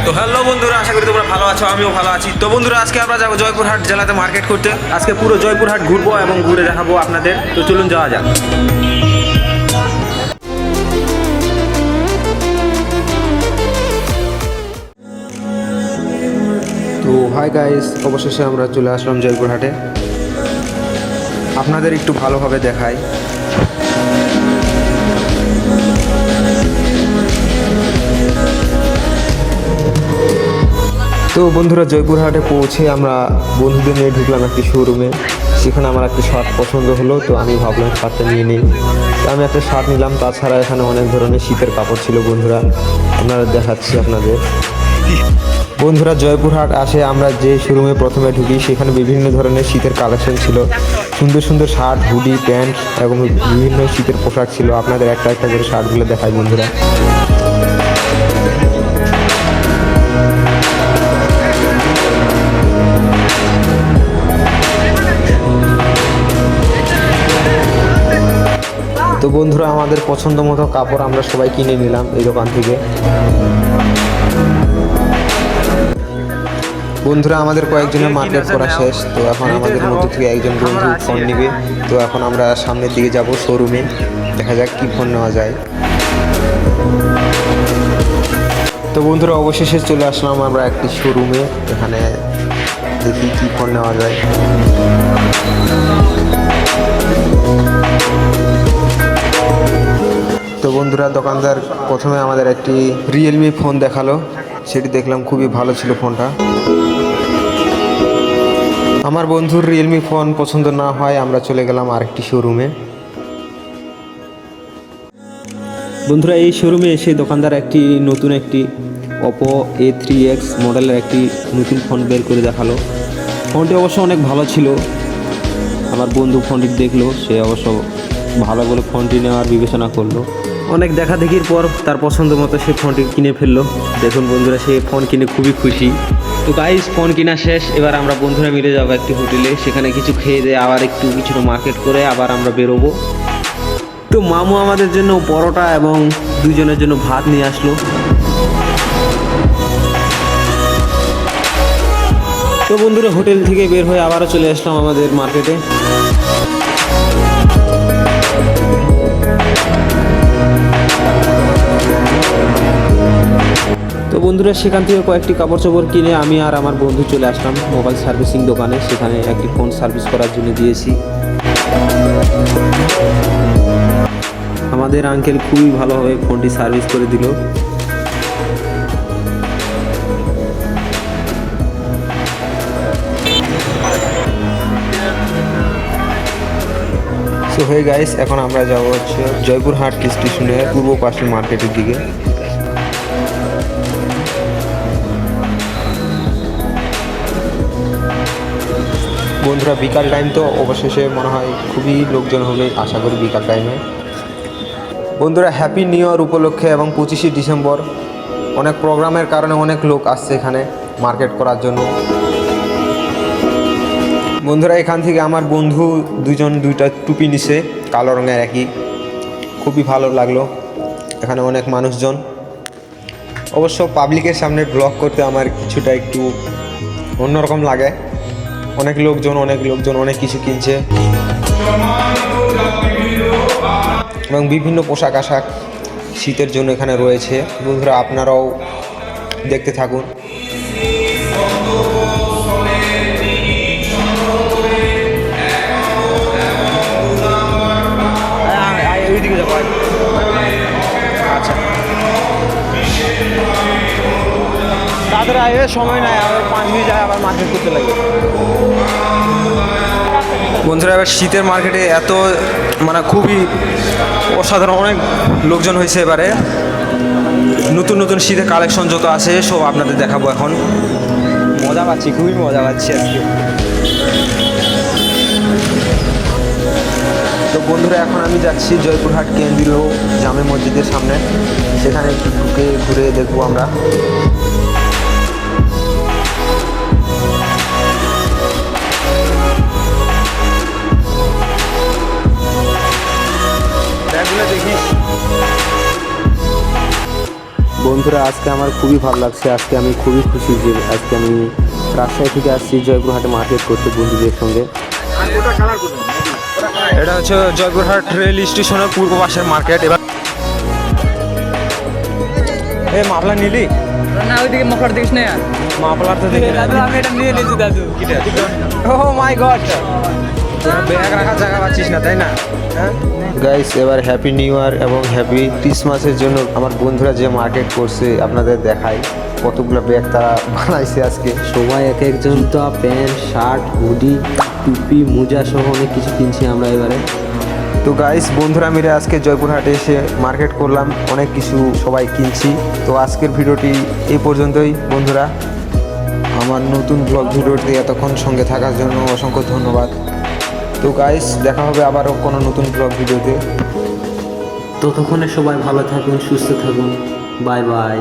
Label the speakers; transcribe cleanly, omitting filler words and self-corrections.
Speaker 1: তো হ্যালো বন্ধুরা, আশা করি তোমরা ভালো আছো, আমিও ভালো আছি। তো বন্ধুরা, আজকে আমরা যাবো জয়পুরহাট জেলাতে মার্কেট করতে। আজকে পুরো জয়পুরহাট ঘুরবো এবং ঘুরে দেখাবো আপনাদের। তো চলুন যাওয়া যাক। তো হাই গাইস, অবশেষে আমরা চলে আসলাম জয়পুরহাটে। আপনাদের একটু ভালোভাবে দেখাই। তো বন্ধুরা, জয়পুরহাটে পৌঁছে আমরা বন্ধুদের নিয়ে ঢুকলাম একটি শোরুমে। সেখানে আমার একটি শার্ট পছন্দ হলো, তো আমি ভাবলাম শার্টটা নিয়ে নিই। তো আমি একটা শার্ট নিলাম। তাছাড়া এখানে অনেক ধরনের শীতের কাপড় ছিল বন্ধুরা, আপনারা দেখাচ্ছি আপনাদের। বন্ধুরা, জয়পুরহাট আসে আমরা যে শোরুমে প্রথমে ঢুকি, সেখানে বিভিন্ন ধরনের শীতের কালেকশন ছিল। সুন্দর সুন্দর শার্ট, হুডি, প্যান্ট এবং বিভিন্ন শীতের পোশাক ছিল। আপনাদের একটা একটা করে শার্টগুলো দেখাই বন্ধুরা। তো বন্ধুরা, আমাদের পছন্দ মতো কাপড় আমরা সবাই কিনে নিলাম এই দোকান থেকে। বন্ধুরা, আমাদের কয়েকজনের মার্কেট করা শেষ। তো এখন আমাদের মধ্যে থেকে একজন বন্ধু ফোন নিবে। তো এখন আমরা সামনের দিকে যাব শোরুমে, দেখা যাক কি ফোন নেওয়া যায়। তো বন্ধুরা, অবশেষে চলে আসলাম আমরা একটি শোরুমে। এখানে দেখি কি ফোন নেওয়া যায়। তো বন্ধুরা, দোকানদার প্রথমে আমাদের একটি রিয়েলমি ফোন দেখালো। সেটি দেখলাম, খুবই ভালো ছিল ফোনটা। আমার বন্ধুর রিয়েলমি ফোন পছন্দ না হয় আমরা চলে গেলাম আরেকটি শোরুমে। বন্ধুরা, এই শোরুমে এসে দোকানদার নতুন একটি ওপো A3X মডেলের একটি নতুন ফোন বের করে দেখালো। ফোনটি অবশ্য অনেক ভালো ছিল। আমার বন্ধু ফোনটি দেখলো, সে অবশ্য ভালো বলে ফোনটি নেওয়ার বিবেচনা করলো। অনেক দেখা দেখির পর তার পছন্দ মতো সে ফোনটি কিনে ফেললো। দেখুন বন্ধুরা, সে ফোন কিনে খুবই খুশি। তো গাইস, ফোন কিনা শেষ। এবার আমরা বন্ধুরা মিলে যাবো একটি হোটেলে। সেখানে কিছু খেয়ে দিয়ে আবার কিছুটা মার্কেট করে আবার আমরা বেরোবো। তো মামু আমাদের জন্য পরোটা এবং দুজনের জন্য ভাত নিয়ে আসলো। তো বন্ধুরা, হোটেল থেকে বের হয়ে আবারও চলে আসলাম আমাদের মার্কেটে। তো বন্ধুরা, সেখান থেকে কয়েকটি কাপড় চোপড় কিনে আমি আর আমার বন্ধু চলে আসলাম মোবাইল সার্ভিসিং দোকানে। সেখানে একটি ফোন সার্ভিস করার জন্য দিয়েছি। আমাদের আঙ্কেল খুবই ভালোভাবে ফোনটি সার্ভিস করে দিল। সো হে গাইস, এখন আমরা যাবো হচ্ছে জয়পুরহাট স্টেশনের পূর্ব পাশের মার্কেটের দিকে। বন্ধুরা, বিকাল টাইম তো অবশেষে মনে হয় খুবই লোকজন হবে, আশা করি বিকাল টাইমে। বন্ধুরা, হ্যাপি নিউ ইয়ার উপলক্ষে এবং 25শে ডিসেম্বর অনেক প্রোগ্রামের কারণে অনেক লোক আসছে এখানে মার্কেট করার জন্য। বন্ধুরা, এখান থেকে আমার বন্ধু দুইটা টুপি নিছে, কালো রঙের একই। খুবই ভালো লাগলো। এখানে অনেক মানুষজন। অবশ্য পাবলিকের সামনে ব্লগ করতে আমার কিছুটা একটু অন্যরকম লাগে। অনেক লোকজন অনেক কিছু কিনছে এবং বিভিন্ন পোশাক আশাক শীতের জন্য এখানে রয়েছে। বন্ধুরা, আপনারাও দেখতে থাকুন। আচ্ছা, তাদের সময় নাই, আবার 5 মিনিট যায়, আবার মার্কেট করতে লাগে। বন্ধুরা, এবার শীতের মার্কেটে এত খুবই অসাধারণ অনেক লোকজন হয়েছে। এবারে নতুন নতুন শীতের কালেকশন যত আছে সব আপনাদের দেখাবো। এখন মজা পাচ্ছি, খুবই মজা পাচ্ছি আজকে। তো বন্ধুরা, এখন আমি যাচ্ছি জয়পুরহাট কেন্দ্রীয় জামে মসজিদের সামনে। সেখানে একটু ঢুকে ঘুরে দেখবো আমরা। দেখিস বন্ধুরা আজকে আমার খুবই ভালো লাগছে, আজকে আমি খুবই খুশি যে আজকে আমি রাজশাহী থেকে আসছি জয়পুরহাটে মার্কেট করতে বন্ধুদের সঙ্গে।
Speaker 2: এটা হচ্ছে জয়পুরহাট রেল স্টেশনের পূর্ব পাশের মার্কেট। এবার মাপলা নিলি
Speaker 3: না ওইদিকে মকর দেখিস না আর
Speaker 2: মাপলার তো দেখি
Speaker 3: দাদু আমি এটা নিয়ে নিয়েছি দাদু
Speaker 2: ও মাই গড, ব্যাগ রাখার জায়গা পাচ্ছিস না তাই না? হ্যাঁ
Speaker 1: গাইস এবার হ্যাপি নিউ ইয়ার এবং হ্যাপি ক্রিসমাসের জন্য আমার বন্ধুরা যে মার্কেট করছে আপনাদের দেখাই কতগুলো ব্যাগ তারা বানাইছে আজকে। সবাই এক এক জুতা, প্যান্ট, শার্ট, হুডি, টুপি, মোজা সহ অনেক কিছু কিনছি আমরা এবারে। তো গাইস বন্ধুরা মিলে আজকে জয়পুরহাটে এসে মার্কেট করলাম, অনেক কিছু সবাই কিনছি। তো আজকের ভিডিওটি এই পর্যন্তই বন্ধুরা। আমার নতুন ব্লগ ভিডিওটি এতক্ষণ সঙ্গে থাকার জন্য অসংখ্য ধন্যবাদ। তো গাইস দেখা হবে আবারও কোনো নতুন ব্লগ ভিডিওতে। ততক্ষণে সবাই ভালো থাকুন, সুস্থ থাকুন, বাই বাই।